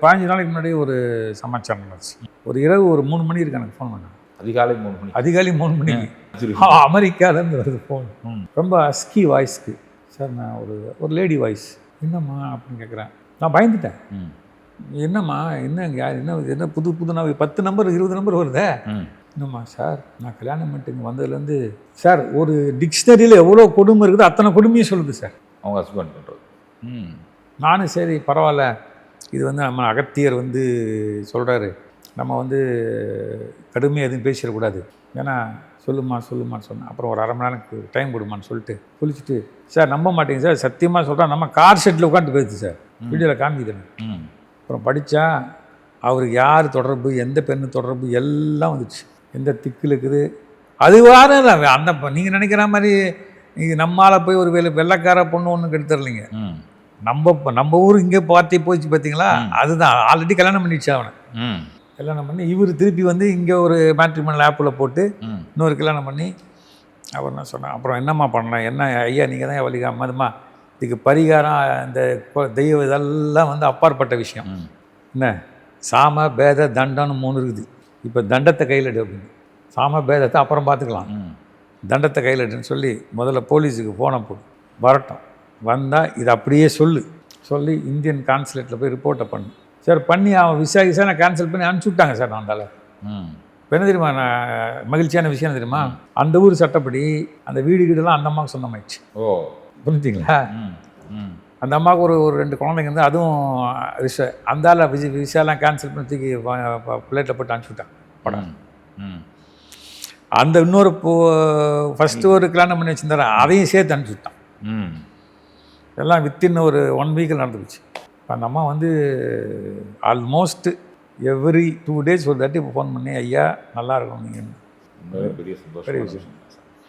15 நாளைக்கு முன்னாடி ஒரு சமாச்சாரம் நடந்துச்சு. ஒரு இரவு ஒரு 3 மணி இருக்கு எனக்கு ஃபோன் பண்ணாங்க. அதிகாலை 3 மணி. அதிகாலை 3 மணிக்கு அமெரிக்காலேருந்து வருது ஃபோன். ரொம்ப அஸ்கி வாய்ஸ்க்கு. சார் நான் ஒரு லேடி வாய்ஸ். என்னம்மா அப்படின்னு கேட்குறேன். நான் பயந்துட்டேன். என்னம்மா என்ன புது நான் 10 நம்பர் 20 நம்பர் வருதே. என்னம்மா சார் நான் கல்யாணம் பண்ணிட்டு இங்கே வந்ததுலேருந்து சார் ஒரு டிக்ஷனரியில் எவ்வளோ கொடுமை இருக்குது அத்தனை கொடுமையும் சொல்லுது சார் அவங்க ஹஸ்பண்ட் பண்ணுறது. நானும் சரி பரவாயில்ல, இது நம்ம அகத்தியர் சொல்கிறாரு, நம்ம கடுமையாக எதுவும் பேசிடக்கூடாது, ஏன்னா சொல்லுமான்னு சொன்னேன். அப்புறம் ஒரு 1/2 மணி நேரம் டைம் கொடுமான்னு சொல்லிட்டு குளிச்சுட்டு, சார் நம்ப மாட்டேங்க சார், சத்தியமாக சொல்கிறேன், நம்ம கார் ஷெட்டில் உட்காந்து போயிடுச்சு சார், வீடியோவில் காமிக்குதுன்னு. அப்புறம் படித்தா அவருக்கு யார் தொடர்பு, எந்த பெண்ணு தொடர்பு எல்லாம் வந்துச்சு, எந்த திக்கில் இருக்குது. அது வார அந்த நீங்கள் நினைக்கிற மாதிரி நீங்கள் நம்மளால் போய் ஒரு வெள்ளைக்கார பொண்ணு ஒன்றும் கெடுத்துடலைங்க. நம்ம ஊர் இங்கே பார்ட்டி போயிடுச்சு பார்த்தீங்களா, அதுதான் ஆல்ரெடி கல்யாணம் பண்ணிடுச்சு அவனை. கல்யாணம் பண்ணி இவர் திருப்பி இங்கே ஒரு மேட்ரிமோனியல் ஆப்பில் போட்டு இன்னொரு கல்யாணம் பண்ணி அவர் என்ன சொன்னேன். அப்புறம் என்னம்மா பண்ணலாம், என்ன ஐயா நீங்கள் தான் வலிக்கா மதுமா, இதுக்கு பரிகாரம் இந்த தெய்வம் இதெல்லாம் அப்பாற்பட்ட விஷயம். என்ன சாம பேத தண்டம்னு 3 இருக்குது. இப்போ தண்டத்தை கையில் எடு அப்படின்னு, சாம பேதத்தை அப்புறம் பார்த்துக்கலாம், தண்டத்தை கையில் எடுன்னு சொல்லி முதல்ல போலீஸுக்கு ஃபோனை போடு, வரட்டும், வந்தால் இது அப்படியே சொல்லி இந்தியன் கான்சுலேட்டில் போய் ரிப்போர்ட்டை பண்ணு சார். பண்ணி அவன் விசாரிச்சா நான் கேன்சல் பண்ணி அனுப்பிச்சி விட்டாங்க சார். நான் வந்தால இப்போ என்ன தெரியுமா, நான் மகிழ்ச்சியான விஷயம் என்ன தெரியுமா, அந்த ஊர் சட்டப்படி அந்த வீடுலாம் அந்த அம்மாவுக்கு சொந்தமாயிடுச்சு. புரிஞ்சுங்களா? அந்த அம்மாவுக்கு ஒரு 2 குழந்தைங்க அதுவும் அந்த விசாலாம் கேன்சல் பண்ணி தூக்கி பிளேட்டில் போட்டு அனுப்பிச்சி விட்டாங்க படம். அந்த இன்னொரு ஃபஸ்ட்டு ஒரு கல்யாணம் பண்ணி வச்சுருந்தாரு, அதையும் சேர்த்து அனுப்பிச்சி விட்டான். எல்லாம் வித்தின் ஒரு 1 வீக்கில் நடந்துருச்சு. அந்த அம்மா ஆல்மோஸ்ட் எவ்ரி 2 days ஒரு தாட்டி ஃபோன் பண்ணி, ஐயா நல்லா இருக்கும் நீங்கள், பெரிய சந்தோஷம், பெரிய விஷயம்.